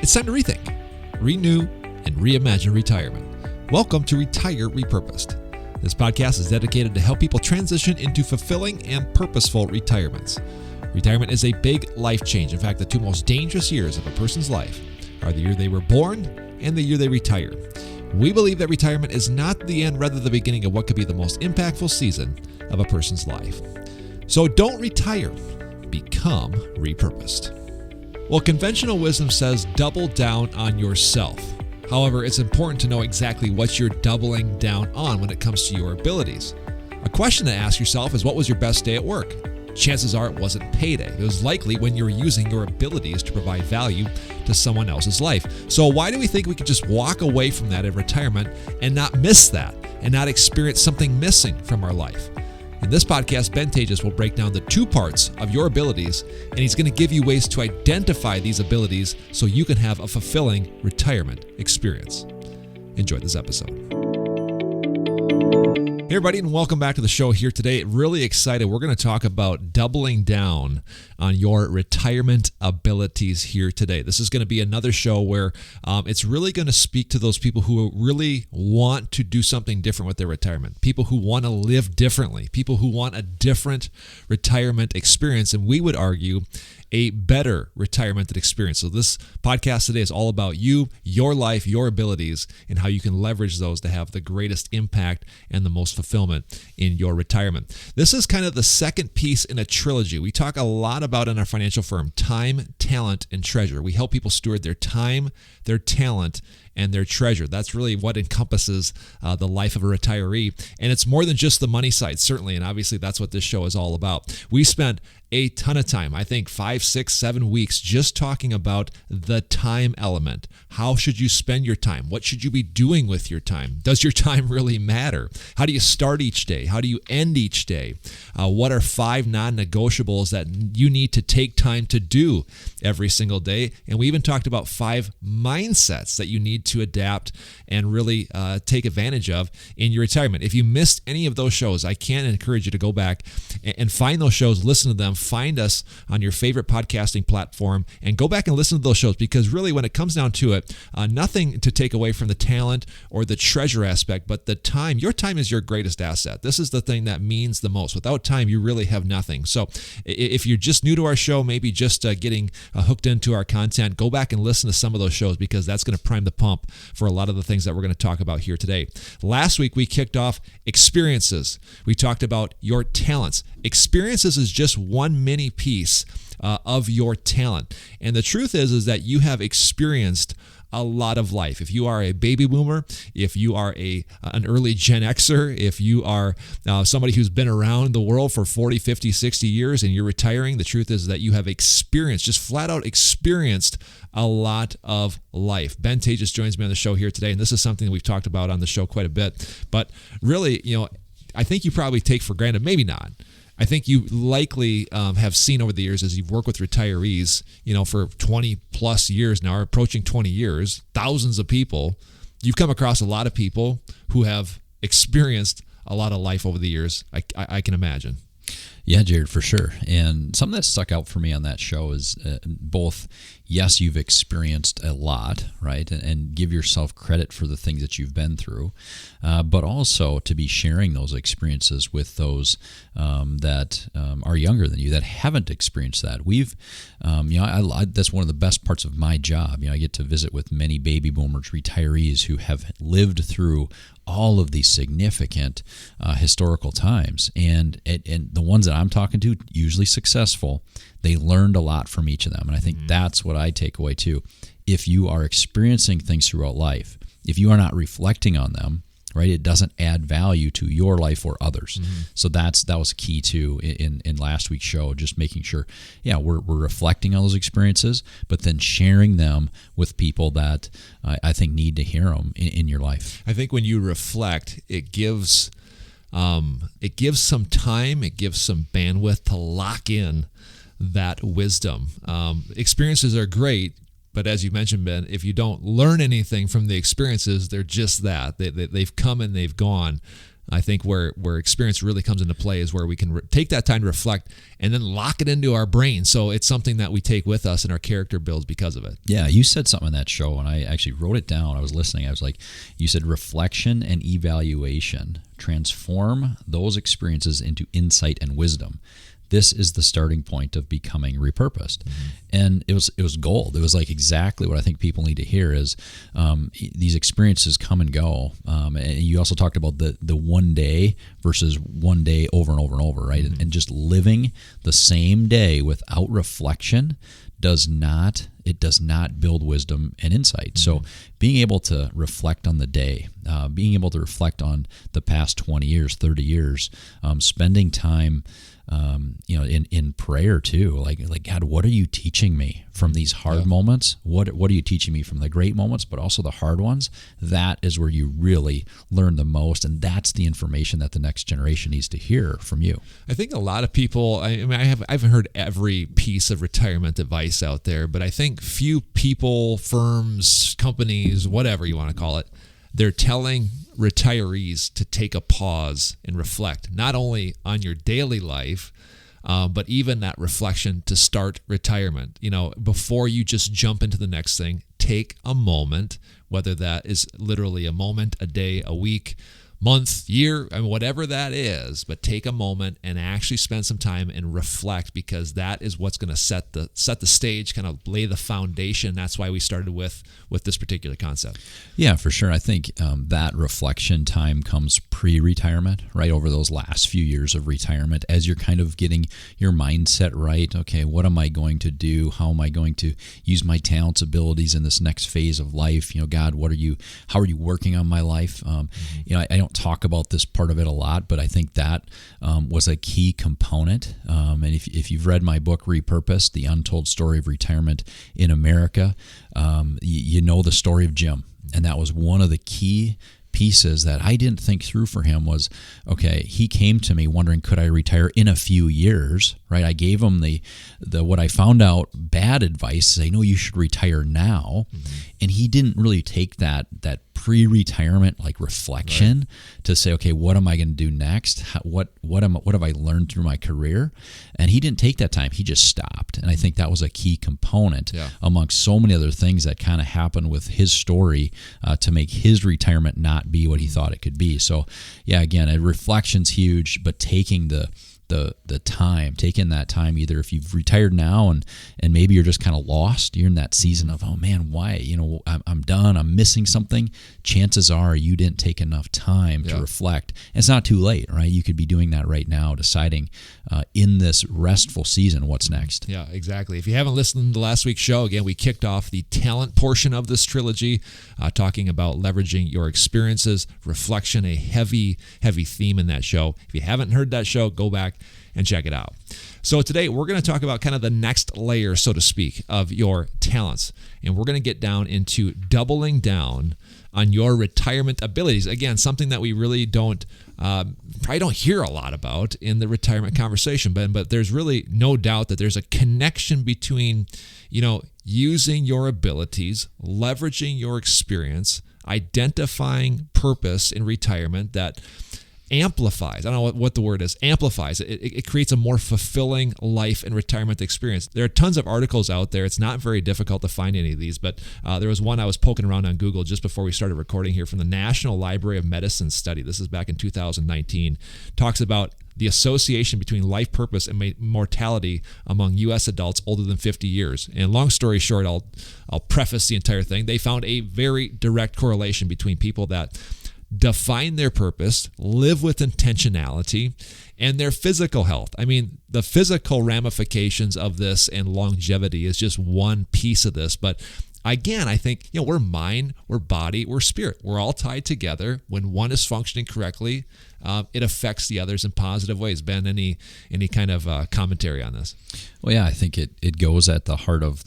It's time to rethink, renew, and reimagine retirement. Welcome to Retire Repurposed. This podcast is dedicated to help people transition into fulfilling and purposeful retirements. Retirement is a big life change. In fact, the two most dangerous years of a person's life are the year they were born and the year they retire. We believe that retirement is not the end, rather the beginning of what could be the most impactful season of a person's life. So don't retire, become repurposed. Well, conventional wisdom says double down on yourself. However, it's important to know exactly what you're doubling down on when it comes to your abilities. A question to ask yourself is, what was your best day at work? Chances are it wasn't payday. It was likely when you were using your abilities to provide value to someone else's life. So why do we think we could just walk away from that in retirement and not miss that and not experience something missing from our life? In this podcast, Taatjes will break down the two parts of your abilities, and he's going to give you ways to identify these abilities so you can have a fulfilling retirement experience. Enjoy this episode. Hey everybody, and welcome back to the show here today. Really excited. We're going to talk about doubling down on your retirement abilities here today. This is going to be another show where it's really going to speak to those people who really want to do something different with their retirement, people who want to live differently, people who want a different retirement experience, and we would argue a better retirement experience. So this podcast today is all about you, your life, your abilities, and how you can leverage those to have the greatest impact and the most fulfillment in your retirement. This is kind of the second piece in a trilogy. We talk a lot about in our financial firm, time, talent, and treasure. We help people steward their time, their talent, and their treasure. That's really what encompasses the life of a retiree. And it's more than just the money side, certainly. And obviously, that's what this show is all about. We spent a ton of time, I think 5, 6, 7 weeks, just talking about the time element. How should you spend your time? What should you be doing with your time? Does your time really matter? How do you start each day? How do you end each day? What are 5 non-negotiables that you need to take time to do every single day? And we even talked about 5 mindsets that you need to adapt and really take advantage of in your retirement. If you missed any of those shows, I can encourage you to go back and find those shows, listen to them, find us on your favorite podcasting platform, and go back and listen to those shows, because really when it comes down to it, nothing to take away from the talent or the treasure aspect, but the time. Your time is your greatest asset. This is the thing that means the most. Without time, you really have nothing. So if you're just new to our show, maybe just getting hooked into our content, go back and listen to some of those shows, because that's going to prime the pump for a lot of the things that we're going to talk about here today. Last week, we kicked off experiences. We talked about your talents. Experiences is just one mini piece of your talent. And the truth is that you have experienced a lot of life. If you are a baby boomer, if you are an early Gen Xer, if you are somebody who's been around the world for 40, 50, 60 years and you're retiring, the truth is that you have experienced, just flat out experienced a lot of life. Taatjes joins me on the show here today, and this is something that we've talked about on the show quite a bit. But really, I think you probably take for granted, maybe not. I think you likely have seen over the years, as you've worked with retirees, for 20 plus years now, or approaching 20 years, thousands of people. You've come across a lot of people who have experienced a lot of life over the years, I can imagine. Yeah, Jared, for sure. And something that stuck out for me on that show is both, yes, you've experienced a lot, right? And give yourself credit for the things that you've been through, but also to be sharing those experiences with those that are younger than you, that haven't experienced that. We've, that's one of the best parts of my job. I get to visit with many baby boomers, retirees who have lived through all of these significant historical times, and the ones that I'm talking to, usually successful, they learned a lot from each of them. And I think that's what I take away too. If you are experiencing things throughout life, if you are not reflecting on them, right, it doesn't add value to your life or others. So that was key too in last week's show, just making sure, we're reflecting on those experiences, but then sharing them with people that I think need to hear them in your life. I think when you reflect, it gives some time, it gives some bandwidth to lock in that wisdom. Experiences are great, but as you mentioned, Ben, if you don't learn anything from the experiences, they're just that. They've come and they've gone. I think where experience really comes into play is where we can take that time to reflect and then lock it into our brain. So it's something that we take with us and our character builds because of it. Yeah, you said something in that show, and I actually wrote it down. I was listening. I was like, you said reflection and evaluation transform those experiences into insight and wisdom. This is the starting point of becoming repurposed. And it was gold. It was like exactly what I think people need to hear is these experiences come and go. And you also talked about the one day versus one day over and over and over, right? And just living the same day without reflection does not build wisdom and insight. So being able to reflect on the day, being able to reflect on the past 20 years, 30 years, spending time in prayer too, like God, what are you teaching me from these hard moments? What are you teaching me from the great moments, but also the hard ones? That is where you really learn the most, and that's the information that the next generation needs to hear from you. I think a lot of people, I haven't heard every piece of retirement advice out there, but I think few people, firms, companies, whatever you want to call it, they're telling retirees to take a pause and reflect, not only on your daily life, but even that reflection to start retirement. Before you just jump into the next thing, take a moment, whether that is literally a moment, a day, a week, month, year, whatever that is, but take a moment and actually spend some time and reflect, because that is what's going to set the stage, kind of lay the foundation. That's why we started with this particular concept. Yeah, for sure. I think that reflection time comes pre-retirement, right? Over those last few years of retirement, as you're kind of getting your mindset right. Okay, what am I going to do? How am I going to use my talents, abilities in this next phase of life? God, how are you working on my life? I don't talk about this part of it a lot, but I think that was a key component. And if you've read my book, Repurposed, The Untold Story of Retirement in America, you know the story of Jim. And that was one of the key pieces that I didn't think through for him was, okay, he came to me wondering, could I retire in a few years, right? I gave him the what I found out bad advice, say, no, you should retire now. And he didn't really take that pre-retirement like reflection to say, okay, what am I going to do next? What have I learned through my career? And he didn't take that time. He just stopped. And I think that was a key component amongst so many other things that kind of happened with his story to make his retirement not be what he thought it could be. So yeah, again, a reflection's huge, but taking the time, taking that time, either if you've retired now and maybe you're just kind of lost, you're in that season of, oh man, why, I'm done, I'm missing something. Chances are you didn't take enough time to reflect. And it's not too late, right? You could be doing that right now, deciding in this restful season, what's next. Yeah, exactly. If you haven't listened to last week's show, again, we kicked off the talent portion of this trilogy, talking about leveraging your experiences, reflection, a heavy theme in that show. If you haven't heard that show, go back and check it out. So today we're going to talk about kind of the next layer, so to speak, of your talents. And we're going to get down into doubling down on your retirement abilities. Again, something that we really probably don't hear a lot about in the retirement conversation, but there's really no doubt that there's a connection between, using your abilities, leveraging your experience, identifying purpose in retirement that amplifies. I don't know what the word is. Amplifies. It creates a more fulfilling life and retirement experience. There are tons of articles out there. It's not very difficult to find any of these, but there was one I was poking around on Google just before we started recording here from the National Library of Medicine study. This is back in 2019. Talks about the association between life purpose and mortality among U.S. adults older than 50 years. And long story short, I'll preface the entire thing. They found a very direct correlation between people that define their purpose, live with intentionality, and their physical health. I mean, the physical ramifications of this and longevity is just one piece of this. But again, I think, we're mind, we're body, we're spirit. We're all tied together. When one is functioning correctly, it affects the others in positive ways. Ben, any kind of commentary on this? Well, yeah, I think it goes at the heart of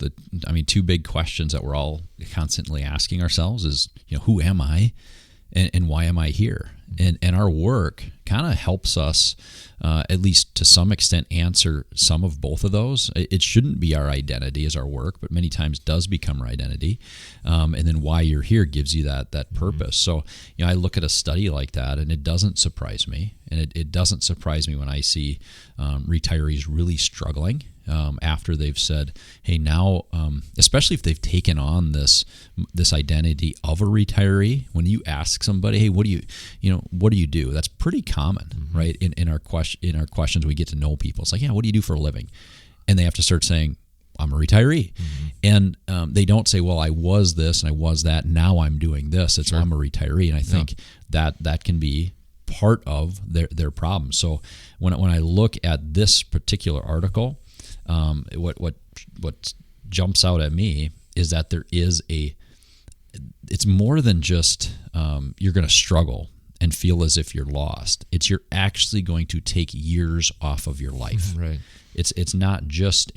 two big questions that we're all constantly asking ourselves is, who am I? And why am I here? And our work kind of helps us, at least to some extent, answer some of both of those. It shouldn't be our identity as our work, but many times does become our identity. And then why you're here gives you that purpose. So, I look at a study like that, and it doesn't surprise me. And it doesn't surprise me when I see retirees really struggling after they've said, hey, now, especially if they've taken on this identity of a retiree. When you ask somebody, hey, what do you do? That's pretty common, right? In our questions, we get to know people. It's like, yeah, what do you do for a living? And they have to start saying, I'm a retiree. And they don't say, well, I was this and I was that. Now I'm doing this. It's I'm a retiree. And I think that can be part of their problem. So when I look at this particular article, what jumps out at me is that there is it's more than just you're going to struggle and feel as if you're lost. You're actually going to take years off of your life. Right. It's not just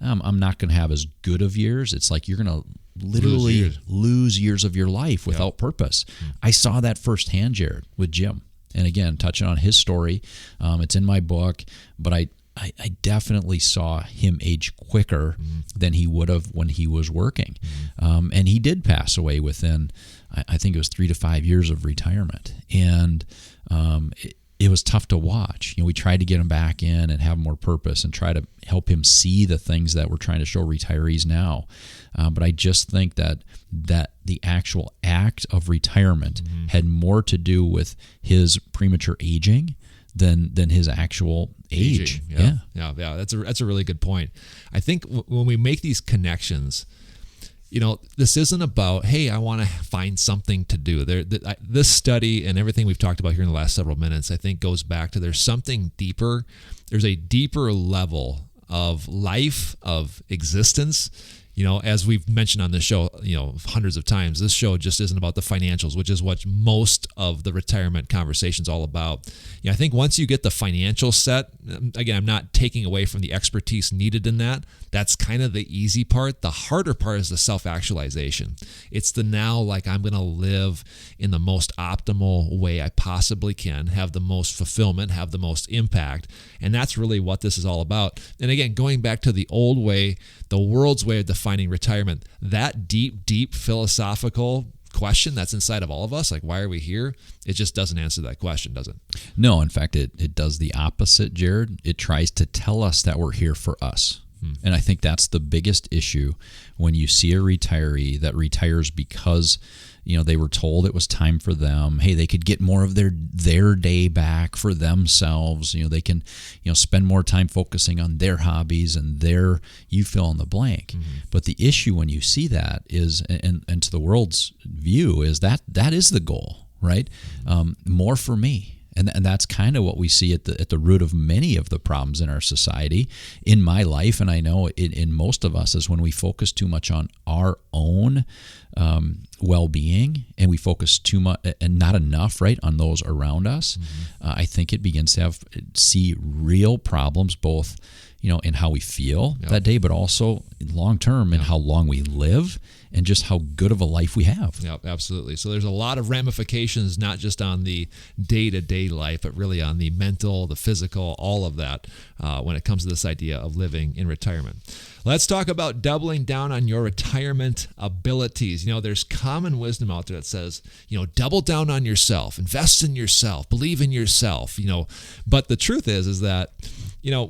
I'm not going to have as good of years. It's like you're going to literally lose years of your life without purpose. I saw that firsthand, Jared, with Jim. And again, touching on his story, it's in my book, but I definitely saw him age quicker than he would have when he was working. And he did pass away within, I think it was 3 to 5 years of retirement. And it was tough to watch. We tried to get him back in and have more purpose and try to help him see the things that we're trying to show retirees now. But I just think that the actual act of retirement had more to do with his premature aging than his actual age. Yeah. That's a really good point. I think when we make these connections, this isn't about, hey, I want to find something to do. This study and everything we've talked about here in the last several minutes, I think goes back to there's something deeper. There's a deeper level of life, of existence. As we've mentioned on this show, hundreds of times, this show just isn't about the financials, which is what most of the retirement conversation is all about. I think once you get the financial set, again, I'm not taking away from the expertise needed in that. That's kind of the easy part. The harder part is the self-actualization. It's the now, like, I'm going to live in the most optimal way I possibly can, have the most fulfillment, have the most impact. And that's really what this is all about. And again, going back to the old way, the world's way of defining retirement, that deep philosophical question that's inside of all of us, like, why are we here? It just doesn't answer that question, does it? No, in fact, it does the opposite, Jared. It tries to tell us that we're here for us. And I think that's the biggest issue when you see a retiree that retires because they were told it was time for them. Hey, they could get more of their day back for themselves. They can spend more time focusing on their hobbies and you fill in the blank. But the issue when you see that is, and to the world's view, is that is the goal, right? More for me. And that's kind of what we see at the root of many of the problems in our society, in my life, and I know in most of us, is when we focus too much on our own well-being, and we focus too much and not enough, right, on those around us. I think it begins to see real problems, both in how we feel that day, but also long-term in how long we live and just how good of a life we have. Yeah, absolutely. So there's a lot of ramifications, not just on the day-to-day life, but really on the mental, the physical, all of that when it comes to this idea of living in retirement. Let's talk about doubling down on your retirement abilities. There's common wisdom out there that says, double down on yourself, invest in yourself, believe in yourself, But the truth is that,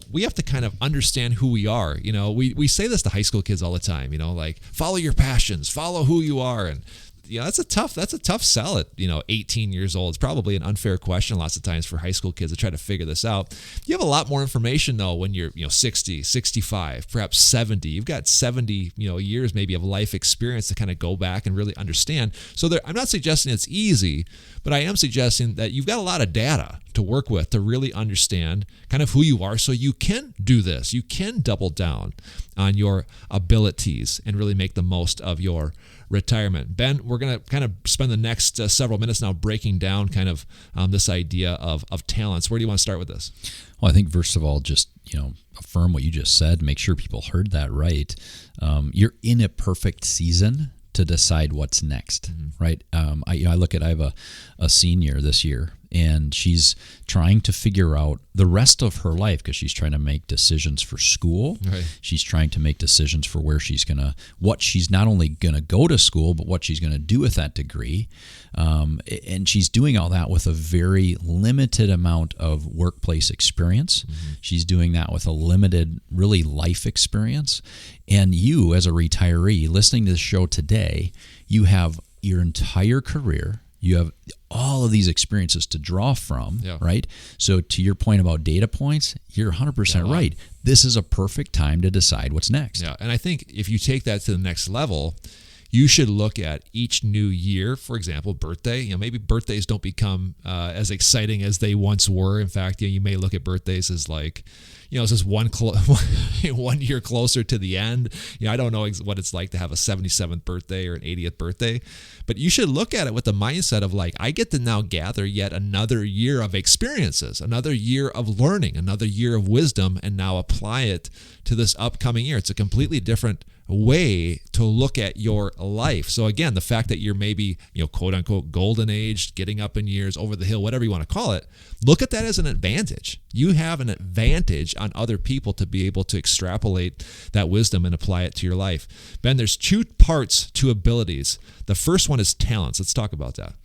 we have to kind of understand who we are. We say this to high school kids all the time, like, follow your passions, follow who you are. And that's a tough sell at 18 years old. It's probably an unfair question lots of times for high school kids to try to figure this out. You have a lot more information though when you're 60, 65, perhaps 70. You've got 70 years maybe of life experience to kind of go back and really understand. So I'm not suggesting it's easy, but I am suggesting that you've got a lot of data to work with to really understand kind of who you are, so you can do this. You can double down on your abilities and really make the most of your retirement. Ben, we're going to kind of spend the next several minutes now breaking down kind of this idea of talents. Where do you want to start with this? Well, I think first of all, just affirm what you just said. Make sure people heard that right. You're in a perfect season to decide what's next, right? I look at, I have a senior this year, and she's trying to figure out the rest of her life because she's trying to make decisions for school. Right. She's trying to make decisions for what she's not only going to go to school, but what she's going to do with that degree. And she's doing all that with a very limited amount of workplace experience. Mm-hmm. She's doing that with a limited, really, life experience. And you, as a retiree, listening to the show today, you have your entire career. You have all of these experiences to draw from, right? So to your point about data points, you're 100% right. This is a perfect time to decide what's next. Yeah, and I think if you take that to the next level, you should look at each new year, for example, birthday. Maybe birthdays don't become as exciting as they once were. In fact, you may look at birthdays as like, it's just one year closer to the end. I don't know what it's like to have a 77th birthday or an 80th birthday, but you should look at it with the mindset of like, I get to now gather yet another year of experiences, another year of learning, another year of wisdom, and now apply it to this upcoming year. It's a completely different way to look at your life. So again, the fact that you're maybe, quote unquote, golden aged, getting up in years, over the hill, whatever you want to call it, look at that as an advantage. You have an advantage on other people to be able to extrapolate that wisdom and apply it to your life. Ben, there's two parts to abilities. The first one is talents. Let's talk about that.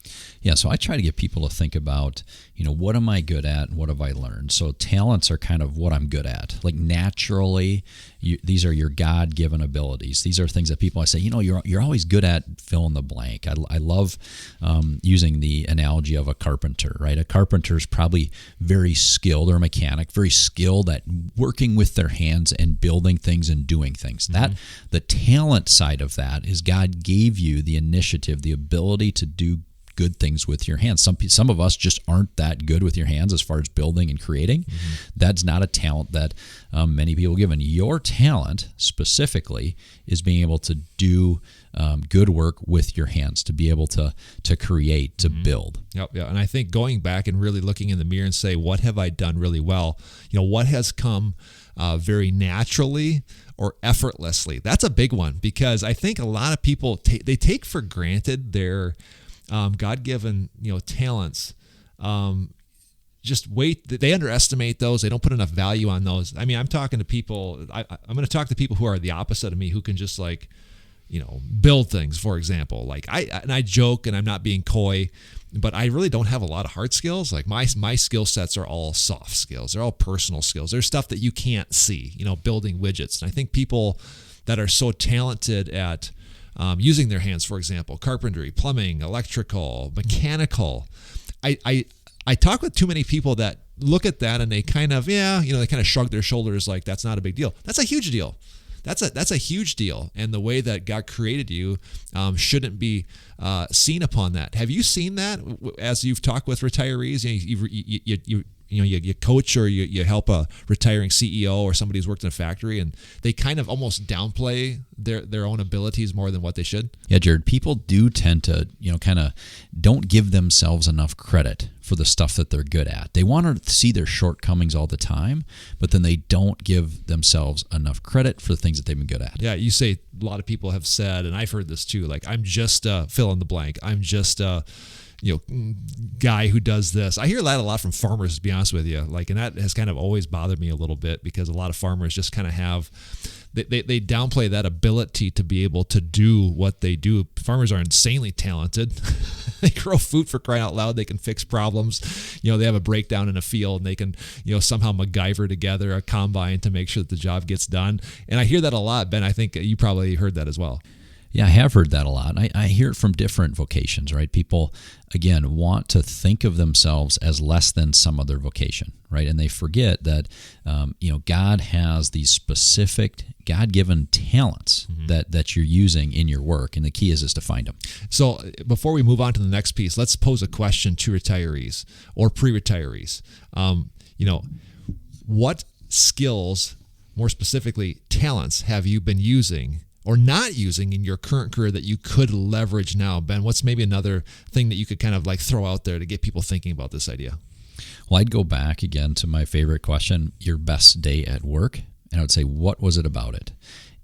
Yeah, so I try to get people to think about, what am I good at and what have I learned? So talents are kind of what I'm good at. Like naturally, these are your God-given abilities. These are things that people, I say, you're always good at fill in the blank. I love using the analogy of a carpenter, right? A carpenter is probably very skilled, or a mechanic, very skilled at working with their hands and building things and doing things. Mm-hmm. That the talent side of that is God gave you the initiative, the ability to do good things with your hands. Some of us just aren't that good with your hands as far as building and creating. Mm-hmm. That's not a talent that many people give. And your talent specifically is being able to do good work with your hands, to be able to create, to build. Yep, yeah. And I think going back and really looking in the mirror and say, what have I done really well? What has come very naturally or effortlessly? That's a big one, because I think a lot of people, they take for granted their God-given, talents. They underestimate those. They don't put enough value on those. I mean, I'm talking to people, I'm going to talk to people who are the opposite of me, who can just build things, for example. Like I joke, and I'm not being coy, but I really don't have a lot of hard skills. Like my skill sets are all soft skills. They're all personal skills. There's stuff that you can't see, building widgets. And I think people that are so talented at using their hands, for example, carpentry, plumbing, electrical, mechanical. I talk with too many people that look at that and they kind of, they kind of shrug their shoulders like that's not a big deal. That's a huge deal. That's a huge deal. And the way that God created you shouldn't be seen upon that. Have you seen that as you've talked with retirees? You coach or you help a retiring CEO or somebody who's worked in a factory, and they kind of almost downplay their own abilities more than what they should. Yeah, Jared, people do tend to, kind of don't give themselves enough credit for the stuff that they're good at. They want to see their shortcomings all the time, but then they don't give themselves enough credit for the things that they've been good at. Yeah, you say, a lot of people have said, and I've heard this too, like, I'm just fill in the blank. I'm just guy who does this. I hear that a lot from farmers, to be honest with you. And that has kind of always bothered me a little bit, because a lot of farmers just kind of have, they downplay that ability to be able to do what they do. Farmers are insanely talented. They grow food, for crying out loud. They can fix problems. They have a breakdown in a field and they can, somehow MacGyver together a combine to make sure that the job gets done. And I hear that a lot. Ben, I think you probably heard that as well. Yeah, I have heard that a lot. I hear it from different vocations, right? People, again, want to think of themselves as less than some other vocation, right? And they forget that, God has these specific God-given talents that you're using in your work, and the key is to find them. So before we move on to the next piece, let's pose a question to retirees or pre-retirees. What skills, more specifically talents, have you been using or not using in your current career that you could leverage now? Ben, what's maybe another thing that you could kind of throw out there to get people thinking about this idea? Well, I'd go back again to my favorite question, your best day at work. And I would say, what was it about it?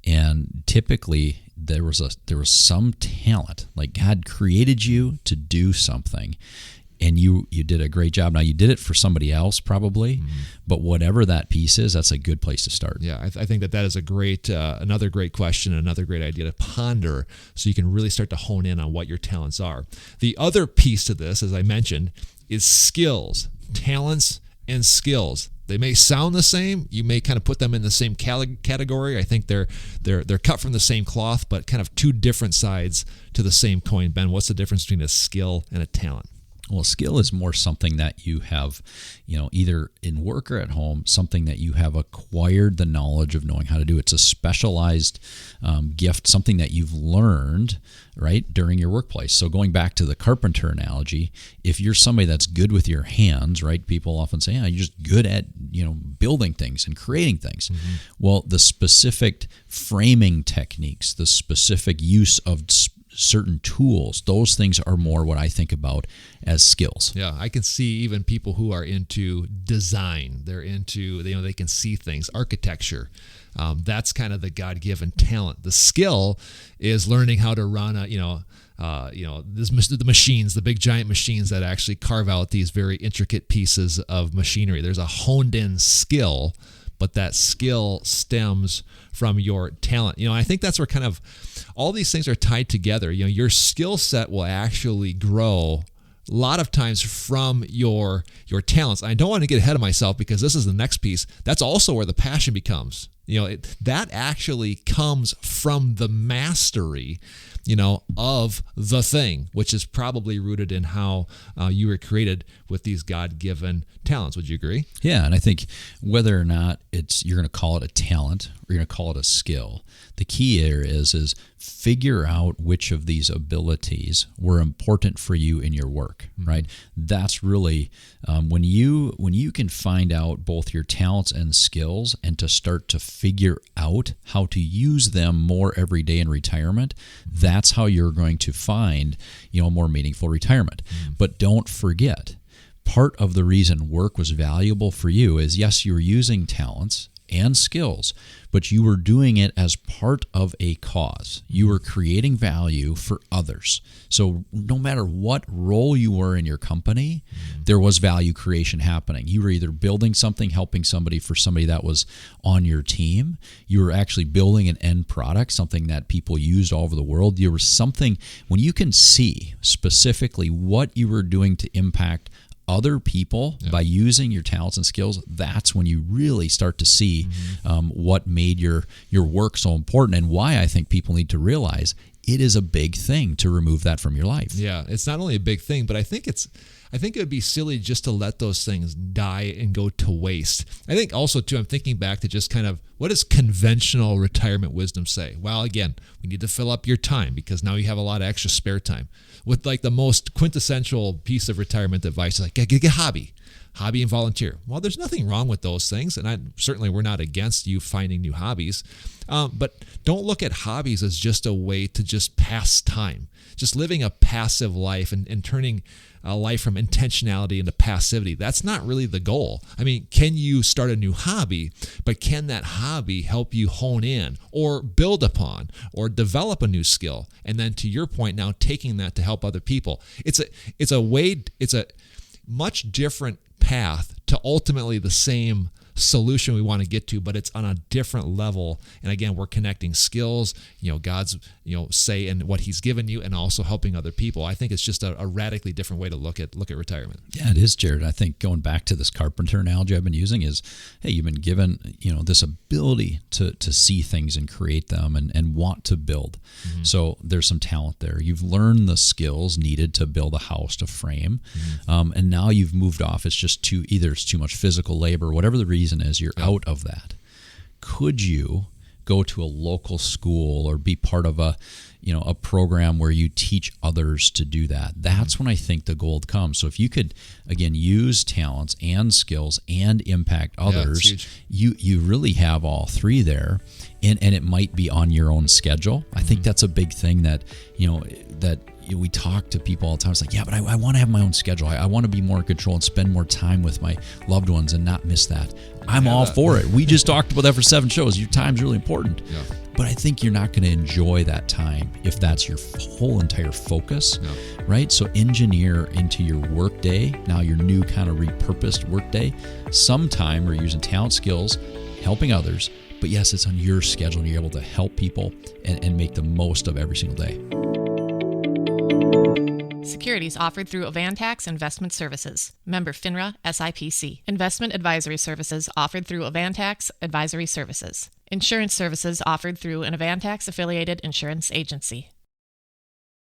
And typically there was some talent, like God created you to do something. and you did a great job. Now, you did it for somebody else probably, but whatever that piece is, that's a good place to start. Yeah, I think that is a great, another great question, another great idea to ponder, so you can really start to hone in on what your talents are. The other piece to this, as I mentioned, is skills, talents, and skills. They may sound the same. You may kind of put them in the same category. I think they're cut from the same cloth, but kind of two different sides to the same coin. Ben, what's the difference between a skill and a talent? Well, skill is more something that you have, either in work or at home, something that you have acquired the knowledge of knowing how to do. It's a specialized gift, something that you've learned, right, during your workplace. So going back to the carpenter analogy, if you're somebody that's good with your hands, right, people often say, you're just good at, building things and creating things. Well, the specific framing techniques, the specific use of certain tools, those things are more what I think about as skills. Yeah, I can see even people who are into design. They're into, they can see things, architecture. That's kind of the God-given talent. The skill is learning how to run the machines, the big giant machines that actually carve out these very intricate pieces of machinery. There's a honed-in skill, but that skill stems from your talent. I think that's where kind of all these things are tied together. Your skill set will actually grow a lot of times from your talents. I don't want to get ahead of myself because this is the next piece. That's also where the passion becomes. That actually comes from the mastery, of the thing, which is probably rooted in how you were created with these God-given talents. Would you agree? Yeah, and I think whether or not you're going to call it a talent or you're going to call it a skill, the key here is figure out which of these abilities were important for you in your work, right? That's really when you can find out both your talents and skills and to start to figure out how to use them more every day in retirement, that's how you're going to find, a more meaningful retirement. But don't forget, part of the reason work was valuable for you is, yes, you were using talents and skills, but you were doing it as part of a cause. You were creating value for others. So no matter what role you were in your company, there was value creation happening. You were either building something, helping somebody for somebody that was on your team. You were actually building an end product, something that people used all over the world. There was something, when you can see specifically what you were doing to impact other people by using your talents and skills, that's when you really start to see what made your work so important, and why I think people need to realize it is a big thing to remove that from your life. Yeah, it's not only a big thing, but I think it would be silly just to let those things die and go to waste. I think also, too, I'm thinking back to just kind of what does conventional retirement wisdom say? Well, again, we need to fill up your time because now you have a lot of extra spare time. With like the most quintessential piece of retirement advice is like, get a hobby and volunteer. Well, there's nothing wrong with those things, and we're not against you finding new hobbies, but don't look at hobbies as just a way to just pass time, just living a passive life and turning a life from intentionality into passivity. That's not really the goal. I mean, can you start a new hobby, but can that hobby help you hone in or build upon or develop a new skill? And then to your point now, taking that to help other people. It's a much different path to ultimately the same solution we want to get to, but it's on a different level. And again, we're connecting skills, God's, say and what he's given you, and also helping other people. I think it's just a radically different way to look at retirement. Yeah, it is, Jared. I think going back to this carpenter analogy I've been using is, hey, you've been given, this ability to see things and create them and want to build. So there's some talent there. You've learned the skills needed to build a house, to frame, and now you've moved off. It's just either it's too much physical labor, whatever the reason is, you're out of that. Could you go to a local school or be part of a program where you teach others to do that? That's when I think the gold comes. So if you could, again, use talents and skills and impact others, you really have all three there, and it might be on your own schedule. I think that's a big thing that we talk to people all the time. It's like, yeah, but I want to have my own schedule. I want to be more in control and spend more time with my loved ones and not miss that. I'm all for it. We just talked about that for 7 shows. Your time's really important. But I think you're not going to enjoy that time if that's your whole entire focus, right? So engineer into your workday, now your new kind of repurposed workday, some time where you're using talent, skills, helping others. But yes, it's on your schedule and you're able to help people and make the most of every single day. Securities offered through Avantax Investment Services. Member FINRA SIPC. Investment advisory services offered through Avantax Advisory Services. Insurance services offered through an Avantax affiliated insurance agency.